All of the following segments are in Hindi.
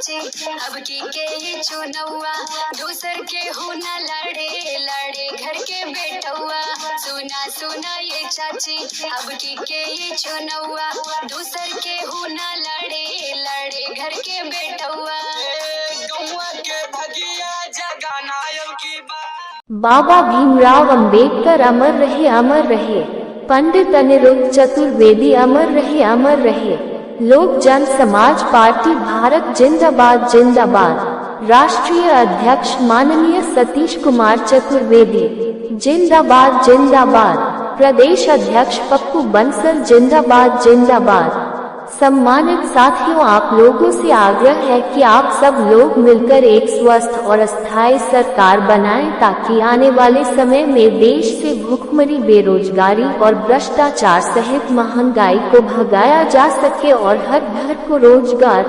चाची अब की के ही चुनौआ, दूसर के हूँ न लड़े लड़े घर के बेटौआ। सुना सुना ये चाची अब की के ही चुनौआ, दूसर के हूँ न लड़े लड़े घर के बेटौआ। बाबा भीमराव अंबेडकर अमर रहे अमर रहे। पंडित अनिरुद्ध चतुर्वेदी अमर रहे अमर रहे। लोक जन समाज पार्टी भारत जिंदाबाद जिंदाबाद। राष्ट्रीय अध्यक्ष माननीय सतीश कुमार चतुर्वेदी जिंदाबाद जिंदाबाद। प्रदेश अध्यक्ष पप्पू बंसल जिंदाबाद जिंदाबाद। सम्मानित साथियों, आप लोगों से आग्रह है कि आप सब लोग मिलकर एक स्वस्थ और स्थायी सरकार बनाएं ताकि आने वाले समय में देश से भूखमरी, बेरोजगारी और भ्रष्टाचार सहित महंगाई को भगाया जा सके और हर घर को रोजगार,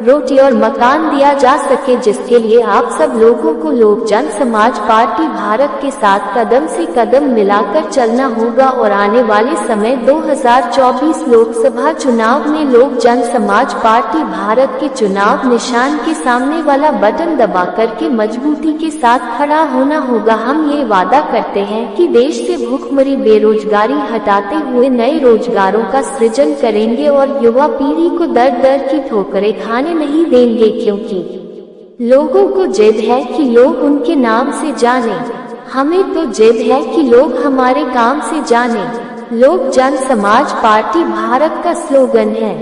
रोटी और मकान दिया जा सके, जिसके लिए आप सब लोगों को लोक जन समाज पार्टी भारत के साथ कदम से कदम मिलाकर चलना होगा। और आने वाले समय 2024 लोकसभा चुनाव में लोक जन समाज पार्टी भारत के चुनाव निशान के सामने वाला बटन दबा करके मजबूती के साथ खड़ा होना होगा। हम ये वादा करते हैं कि देश से भूखमरी, बेरोजगारी हटाते हुए नए रोजगारों का सृजन करेंगे और युवा पीढ़ी को दर दर की ठोकरें खाने नहीं देंगे, क्योंकि लोगों को जिद है कि लोग उनके नाम से जाने। हमें तो जिद है कि लोग हमारे काम से जाने। लोक जन समाज पार्टी भारत का स्लोगन है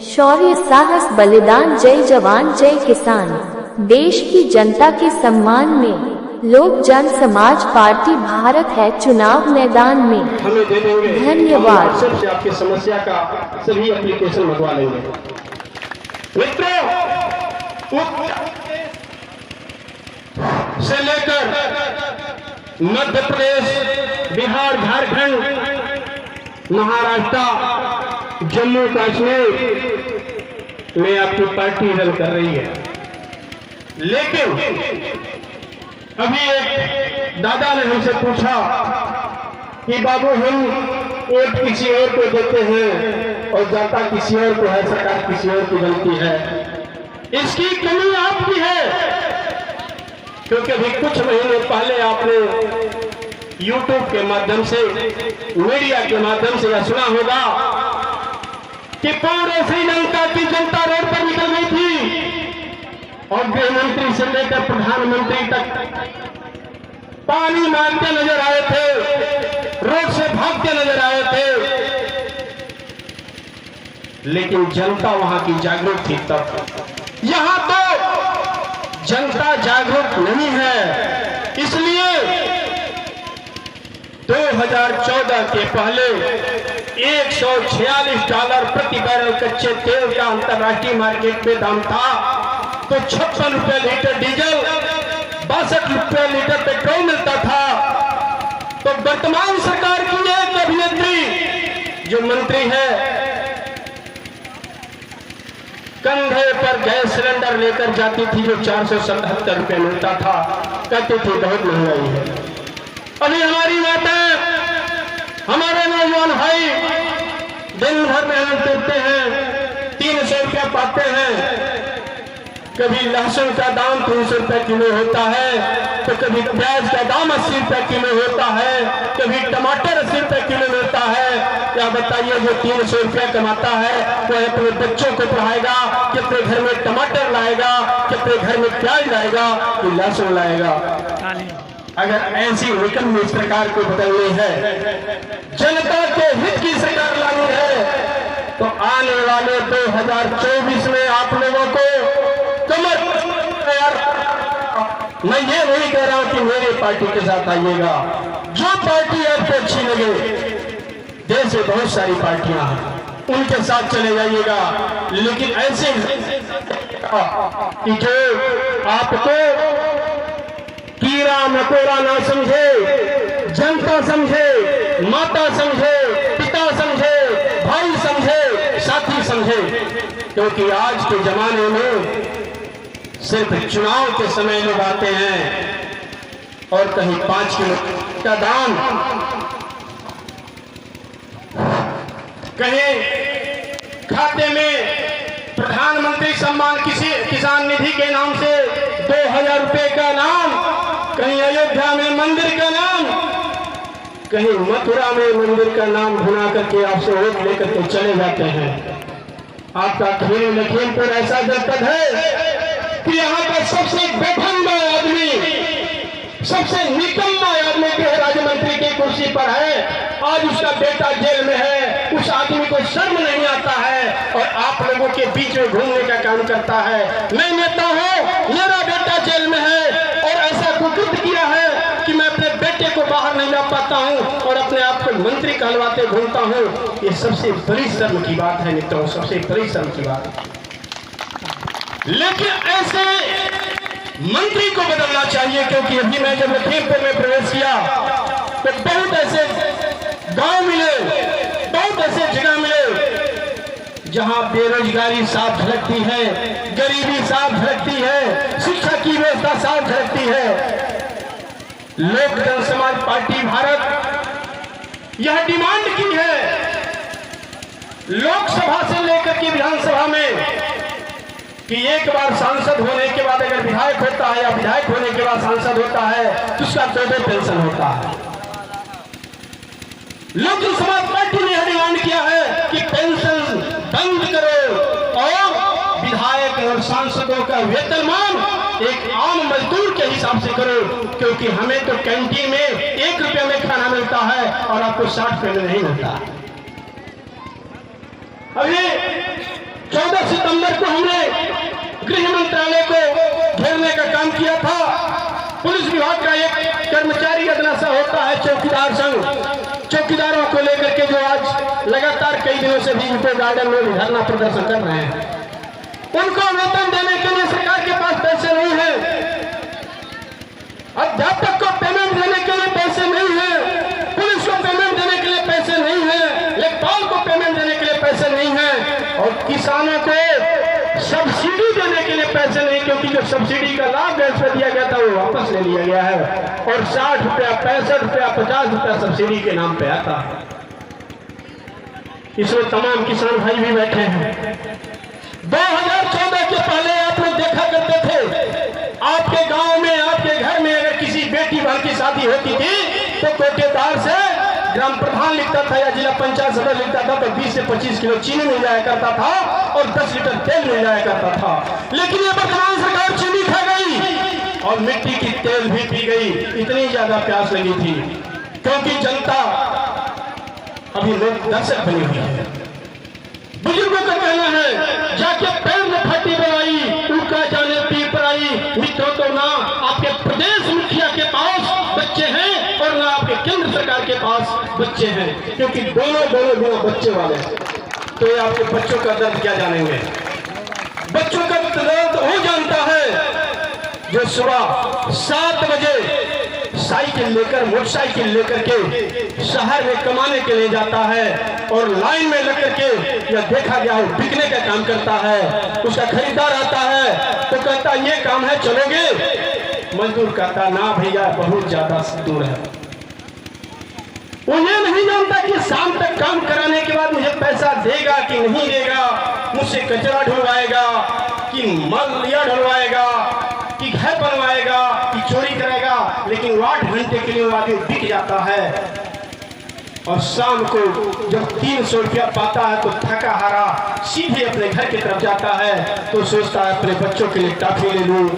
शौर्य, साहस, बलिदान, जय जवान जय किसान। देश की जनता के सम्मान में लोक जन समाज पार्टी भारत है चुनाव मैदान में। हमें दे देंगे, धन्यवाद। सबसे आपकी समस्या का सभी एप्लीकेशन मंगवा लेंगे। मित्रों, से लेकर मध्य प्रदेश, बिहार, झारखंड, महाराष्ट्र, जम्मू कश्मीर में आपकी पार्टी रन कर रही है। लेकिन अभी एक दादा ने हमसे पूछा कि बाबू हम वोट किसी और को देते हैं और जनता किसी और को है, सरकार किसी और की बनती है। इसकी कमी आपकी है, क्योंकि अभी कुछ महीने पहले आपने YouTube के माध्यम से, मीडिया के माध्यम से यह सुना होगा कि पूरे श्रीलंका की जनता रोड पर निकल गई थी और गृह मंत्री से लेकर प्रधानमंत्री तक पानी मांगते नजर आए थे, रोड से भागते नजर आए थे, लेकिन जनता वहां की जागरूक थी। तब यहां तो जनता जागरूक नहीं है। इसलिए 2014 के पहले $146 प्रति बैरल कच्चे तेल का अंतर्राष्ट्रीय मार्केट में दाम था, तो 56 रुपए लीटर डीजल, 62 रुपए लीटर पेट्रोल मिलता था। तो वर्तमान सरकार की एक अभिनेत्री जो मंत्री है, कंधे पर गैस सिलेंडर लेकर जाती थी जो 477 रुपए मिलता था, कहती थी बहुत महंगाई है। अभी हमारी माताएं, हमारे नौजवान भाई दिन भर मेहनत करते हैं, 300 रुपया पाते हैं। कभी लहसुन का दाम 300 रुपए किलो होता है, तो कभी प्याज का दाम 80 रुपए किलो होता है, कभी टमाटर 80 रुपए किलो मिलता है। क्या बताइए, जो 300 रुपया कमाता है वो अपने बच्चों को पढ़ाएगा, कितने घर में टमाटर लाएगा, कितने घर में प्याज लाएगा, कि लहसुन लाएगा। अगर ऐसी निकम्मी सरकार को बदलनी है, जनता के हित की सरकार लानी है, तो आने वाले 2024 में आप लोगों को कमर तैयार। मैं ये नहीं कह रहा हूं कि मेरी पार्टी के साथ आइएगा, जो पार्टी आपको अच्छी लगे, देश में बहुत सारी पार्टियां हैं, उनके साथ चले जाइएगा। लेकिन ऐसे कि जो आपको कीड़ा मकोड़ा ना समझे, जनता समझे, माता समझे, पिता समझे, भाई समझे, साथी समझे। क्योंकि आज के जमाने में सिर्फ चुनाव के समय लोग आते हैं और कहीं 5 किलो का दाम, कहीं खाते में प्रधानमंत्री सम्मान किसान निधि के नाम से 2000 रुपए का नाम, कहीं अयोध्या में मंदिर का नाम, कहीं मथुरा में मंदिर का नाम भुना करके आपसे वोट लेकर के चले जाते हैं। आपका खेल लखीमपुर ऐसा जनपद है कि यहाँ का सबसे बेढंगा आदमी, सबसे निकम्मा आदमी गृह राज्य मंत्री की कुर्सी पर है, आज उसका बेटा जेल में है, उस आदमी को शर्म नहीं आता है और आप लोगों के बीच में घूमने का काम करता है। मैं नेता हूं, मेरा बेटा जेल में है और ऐसा कुकृत्य किया है कि मैं अपने बेटे को बाहर नहीं ला पाता हूं और अपने आप को मंत्री कहलवाते घूमता हूं। ये सबसे बड़ी शर्म की बात है मित्रों, सबसे बड़ी शर्म की बात है। लेकिन ऐसे मंत्री को बदलना चाहिए, क्योंकि अभी मैं जब लखीमपुर में प्रवेश किया तो बहुत ऐसे गांव मिले, बहुत ऐसे जगह मिले जहां बेरोजगारी साफ झलकती है, गरीबी साफ झलकती है, शिक्षा की व्यवस्था साफ झलकती है। लोक जनसमाज पार्टी भारत यह डिमांड की है लोकसभा से लेकर के विधानसभा में कि एक बार सांसद होने के बाद अगर विधायक होता है या विधायक होने के बाद सांसद होता है तो उसका 2 पेंशन होता है। लोक जनसमाज पार्टी ने यह डिमांड किया है कि पेंशन बंद करो और विधायक और सांसदों का वेतनमान एक आम मजदूर के हिसाब से करो, क्योंकि हमें तो कैंटीन में 1 रुपये में खाना मिलता है और आपको 60 रुपये में नहीं मिलता। अभी 14 सितंबर को हमने गृह मंत्रालय को घेरने का काम किया था। पुलिस विभाग का एक कर्मचारी अदनासा होता है चौकीदार संघ, चौकीदारों को लेकर के जो आज लगातार कई दिनों से भी इको गार्डन में धरना प्रदर्शन कर रहे हैं, उनको वेतन देने के लिए सरकार के पास पैसे नहीं है, अध्यापक को पेमेंट देने के लिए पैसे नहीं है, पुलिस को पेमेंट देने के लिए पैसे नहीं है, लेखपाल को पेमेंट देने के लिए पैसे नहीं है और किसानों को सब्सिडी देने के लिए पैसे नहीं, क्योंकि जो सब्सिडी का लाभ गैस पे दिया गया था वो वापस ले लिया गया है और 60 रुपया, 65 रुपया, 50 रुपया सब्सिडी के नाम पे आता है। इसमें तमाम किसान भाई भी बैठे हैं। 2014 के पहले आप लोग देखा करते थे, आपके गांव में, आपके घर में अगर किसी बेटी बहन की शादी होती थी तो कोटेदार से ग्राम प्रधान लिखता था या जिला पंचायत सदस्य लिखता था तो 20 से 25 किलो चीनी मिल जाया करता था और 10 लीटर तेल मिल जाया करता था। लेकिन ये वर्तमान सरकार चीनी खा गई और मिट्टी की तेल भी पी गई। इतनी ज्यादा प्यास लगी थी क्योंकि जनता अभी लोग दर्शक बनी हुई है। बुजुर्गों का कहना है जाके पैर में फटी बनाई उनका जाने पी पर आई। मित्रों तो ना आपके प्रदेश मुखिया के पास बच्चे हैं और ना आपके केंद्र सरकार के पास बच्चे हैं, क्योंकि दोनों बिना बच्चे वाले हैं। तो ये आपके बच्चों का दर्द क्या जानेंगे? बच्चों का दर्द वो जानता है जो सुबह 7 बजे साइकिल लेकर, मोटरसाइकिल लेकर के शहर में कमाने के लिए जाता है और लाइन में लग करके या देखा गया हो बिकने का काम करता है। उसका खरीदार आता है तो कहता ये काम है चलोगे? मजदूर कहता ना भैया बहुत ज्यादा दूर है। वो ये नहीं जानता कि शाम तक काम कराने के बाद मुझे पैसा देगा कि नहीं देगा, मुझसे कचरा ढुलवाएगा कि मलिया ढुलवाएगा कि घर बनवाएगा कि चोरी करेगा। लेकिन 8 घंटे के लिए वो आदमी बिक जाता है और शाम को जब 300 रुपया पाता है तो थका हारा सीधे अपने घर की तरफ जाता है तो सोचता है अपने बच्चों के लिए टॉफी ले लूं,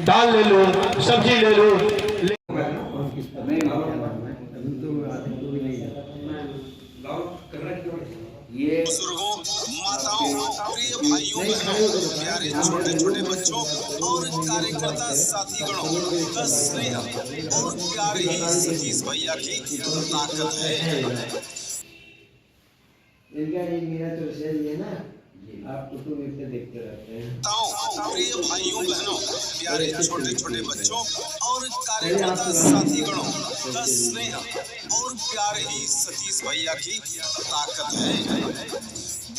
दाल ले लूं, सब्जी ले लूं। बुजुर्गों, माताओं, प्रिय भाइयों बहनों, प्यारे छोटे छोटे बच्चों और कार्यकर्ता साथीगणों का स्नेह और प्यार ही सतीश भैया की ताकत है। प्रिय भाइयों बहनों, प्यारे छोटे छोटे बच्चों और कार्यकर्ता साथीगणों का स्नेह और प्यार ही सतीश भैया की ताकत है।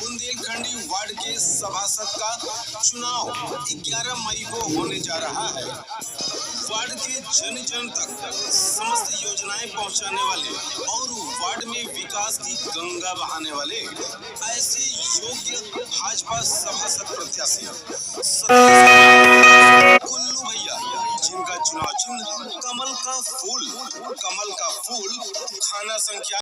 बुंदेलखंडी वार्ड के सभासद का चुनाव 11 मई को होने जा रहा है। वार्ड के जन जन तक समस्त योजनाएं पहुंचाने वाले और वार्ड में विकास की गंगा बहाने वाले ऐसे योग्य भाजपा सभासद प्रत्याशी कुल्लू भैया, जिनका चुनाव चिन्ह कमल का फूल खाना संख्या